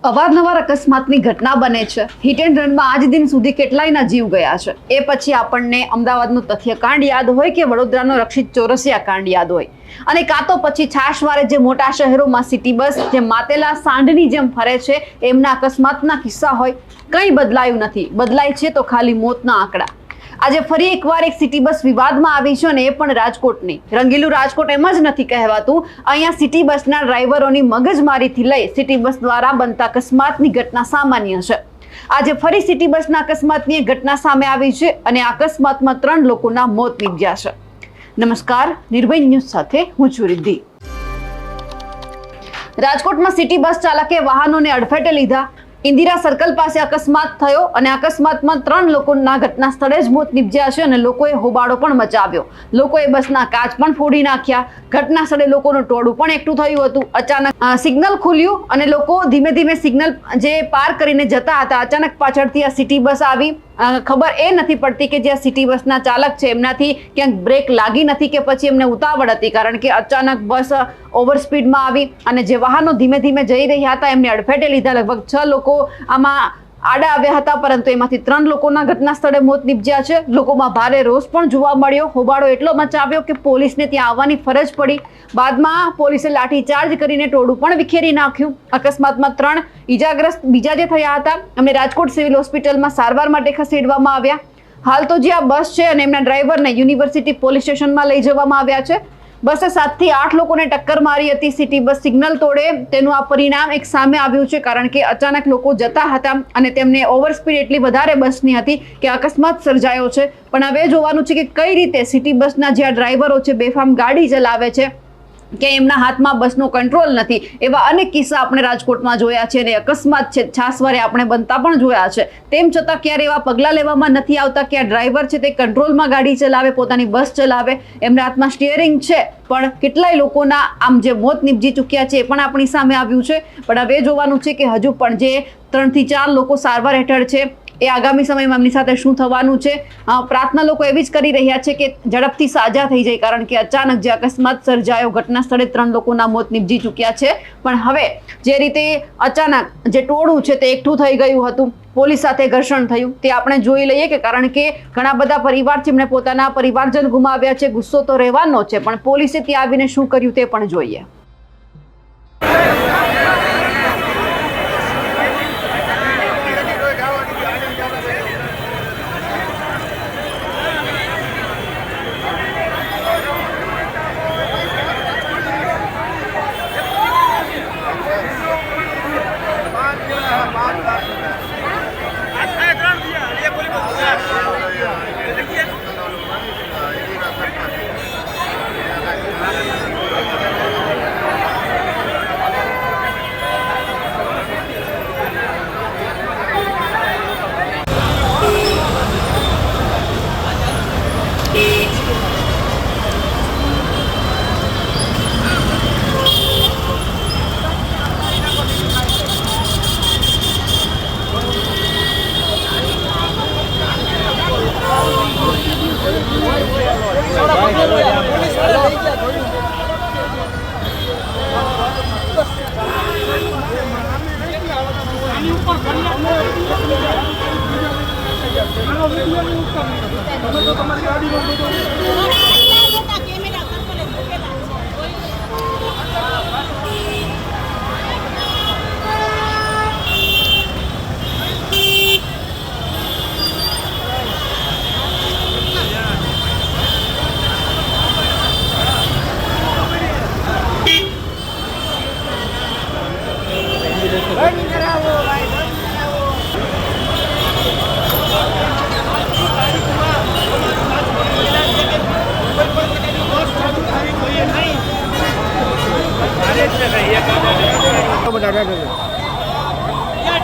અવારનવાર અકસ્માતની ઘટના બને છે। હિટ એન્ડ રનમાં આજ દિન સુધી કેટલાયના જીવ ગયા છે। એ પછી આપણને અમદાવાદનું તથ્યકાંડ યાદ હોય કે વડોદરાનો રક્ષિત ચોરસિયા કાંડ યાદ હોય અને કાં તો પછી છાશવારે જે મોટા શહેરોમાં સિટી બસ જે માતેલા સાંઢની જેમ ફરે છે એમના અકસ્માતના કિસ્સા હોય। કંઈ બદલાયું નથી, બદલાય છે તો ખાલી મોતના આંકડા। આજે ફરી એકવાર એક સિટી બસ વિવાદમાં આવી છે અને એ પણ રાજકોટની। રંગીલું રાજકોટ એમ જ નથી કહેવાતું, અહીંયા સિટી બસના ડ્રાઈવરોની મગજમારીથી લઈ સિટી બસ દ્વારા બનતા અકસ્માતની ઘટના સામાન્ય છે। આજે ફરી સિટી બસના અકસ્માતની એક ઘટના સામે આવી છે અને આ અકસ્માતમાં 3 લોકોના મોત નીપજ્યા છે। નમસ્કાર, નિર્ભય ન્યૂઝ સાથે હું છું રિદ્ધિ। રાજકોટમાં સિટી બસ ચાલકે વાહનોને અડફેટે લીધા। ઇન્દિરા સર્કલ પાસે અકસ્માત થયો અને અકસ્માતમાં 3 લોકોના ઘટના સ્થળે જ મોત નીપજ્યા છે અને લોકોએ હોબાળો પણ મચાવ્યો। લોકોએ બસના કાચ પણ ફોડી નાખ્યા। ઘટના સ્થળે લોકોનું ટોળું પણ એકઠું થયું હતું। અચાનક સિગ્નલ ખુલ્યું અને લોકો ધીમે ધીમે સિગ્નલ જે પાર કરીને જતા હતા, અચાનક પાછળથી આ સિટી બસ આવી। ખબર એ નથી પડતી કે જે સિટી બસના ચાલક છે એમનાથી ક્યાંક બ્રેક લાગી નથી કે પછી એમને ઉતાવળ હતી, કારણ કે અચાનક બસ ઓવર સ્પીડમાં આવી અને જે વાહનો ધીમે ધીમે જઈ રહ્યા હતા એમને અડફેટે લીધા। લગભગ 6 લોકો આમાં આડા આવ્યા હતા, પરંતુ એમાંથી 3 લોકોના ઘટના સ્થળે મોત નીપજ્યા છે। લોકોમાં ભારે રોષ પણ જોવા મળ્યો। હોબાળો એટલો મચાવ્યો કે પોલીસને ત્યાં આવવાની ફરજ પડી। બાદમાં પોલીસે લાઠીચાર્જ કરીને ટોળું પણ વિખેરી નાખ્યું। અકસ્માતમાં 3 ઈજાગ્રસ્ત બીજા જે થયા હતા એમને રાજકોટ સિવિલ હોસ્પિટલમાં સારવાર માટે ખસેડવામાં આવ્યા। હાલ તો જે આ બસ છે અને એમના ડ્રાઈવરને યુનિવર્સિટી પોલીસ સ્ટેશનમાં લઈ જવામાં આવ્યા છે। બસે 7 થી 8 લોકોને ટક્કર મારી હતી। સિટી બસ સિગ્નલ તોડે તેનું આ પરિણામ એક સામે આવ્યું છે, કારણ કે અચાનક લોકો જતા હતા અને તેમને ઓવર સ્પીડ એટલી વધારે બસની હતી કે અકસ્માત સર્જાયો છે। પણ હવે જોવાનું છે કે કઈ રીતે સિટી બસના જે ડ્રાઈવરો છે બેફામ ગાડી ચલાવે છે કે એમના હાથમાં બસનો કંટ્રોલ નથી। એવા અનેક કિસ્સા આપણે રાજકોટમાં જોયા છે અને અકસ્માત છે છાસવારે આપણે બનતા પણ જોયા છે। તેમ છતાં ક્યારે એવા પગલાં લેવામાં નથી આવતા કે આ ડ્રાઈવર છે તે કંટ્રોલમાં ગાડી ચલાવે, પોતાની બસ ચલાવે, એમના હાથમાં સ્ટીયરિંગ છે। પણ કેટલાય લોકોના આમ જે મોત નીપજી ચૂક્યા છે એ પણ આપણી સામે આવ્યું છે। પણ હવે જોવાનું છે કે હજુ પણ જે 3 થી 4 લોકો સારવાર હેઠળ છે એ આગામી સમયમાં એમની સાથે શું થવાનું છે। પ્રાર્થના લોકો એવી જ કરી રહ્યા છે કે ઝડપથી સાજા થઈ જાય, કારણ કે અચાનક જે અકસ્માત સર્જાયો ઘટના સ્થળે 3 લોકોના મોત નીપજી ચૂક્યા છે। પણ હવે જે રીતે અચાનક જે ટોળું છે તે એકઠું થઈ ગયું હતું, પોલીસ સાથે ઘર્ષણ થયું, તે આપણે જોઈ લઈએ કે કારણ કે ઘણા બધા પરિવાર છે એમણે પોતાના પરિવારજન ગુમાવ્યા છે। ગુસ્સો તો રહેવાનો છે, પણ પોલીસે ત્યાં આવીને શું કર્યું તે પણ જોઈએ।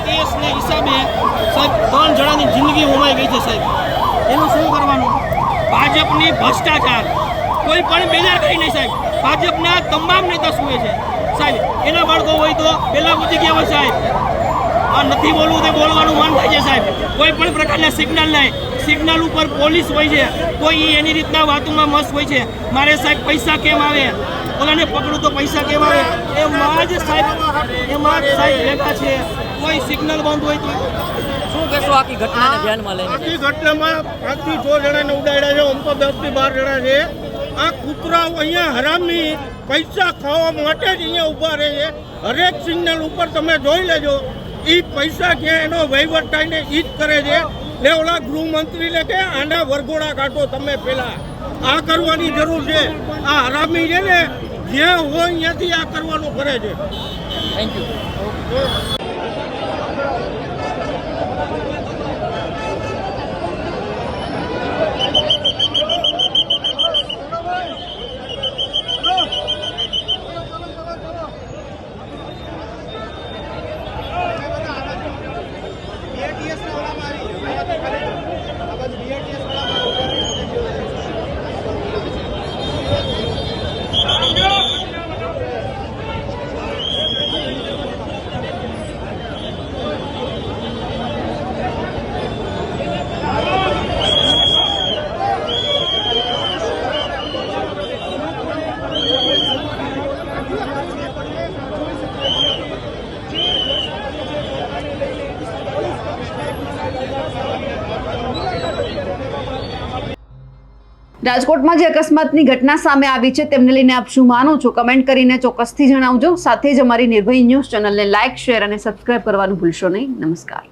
ટેક્સને હિસાબે સાહેબ 3 જણાની જિંદગી હોમાઈ ગઈ છે સાહેબ। એનું શું કરવાનું? ભાજપની ભ્રષ્ટાચાર, કોઈ પણ બેદરકારી નહીં સાહેબ। ભાજપના તમામ નેતા સૂએ છે સાહેબ। એના બાળકો હોય તો પહેલાં પૂછી ગયા હોય સાહેબ। આ નથી બોલવું તે બોલવાનું મન થાય છે સાહેબ। કોઈ પણ પ્રકારના સિગ્નલ નહીં, સિગ્નલ ઉપર પોલીસ હોય છે, કોઈ એની રીતના વાતોમાં મસ્ત હોય છે। મારે સાહેબ પૈસા કેમ આવે, ઓલાને પકડું તો પૈસા કેમ આવે, એમાં જ સાહેબ ભેગા છે। સિગ્નલ બંધ હોય તો શું કહેશો આખી ઘટનાને ધ્યાનમાં લઈને? આખી ઘટનામાં 5 થી 6 જણાને ઉડાડ્યા છે, આમ તો 10 થી 12 જણા છે. આ કૂતરાઓ અહીંયા હરામી પૈસા ખાવા માટે જ અહીંયા ઊભા રહે છે. હરેક સિગ્નલ ઉપર તમે જોઈ લેજો, એ પૈસા ક્યાં એનો વહીવટ થાય ને એ જ કરે છે. ને ઓલા ગૃહમંત્રીને કે આના વરઘોડા કાઢો તમે પહેલાં, આ કરવાની જરૂર છે. આ હરામી છે ને જ્યાં હોય અહીંયાથી આ કરવાનું કરે છે. Thank you. રાજકોટમાં જે અકસ્માતની ઘટના સામે આવી છે તેમને લઈને આપ શું માનો છો? કમેન્ટ કરીને ચોક્કસથી જણાવજો. સાથે જ અમારી નિર્ભય ન્યૂઝ ચેનલને લાઇક, શેર અને સબસ્ક્રાઇબ કરવાનું ભૂલશો નહીં. નમસ્કાર.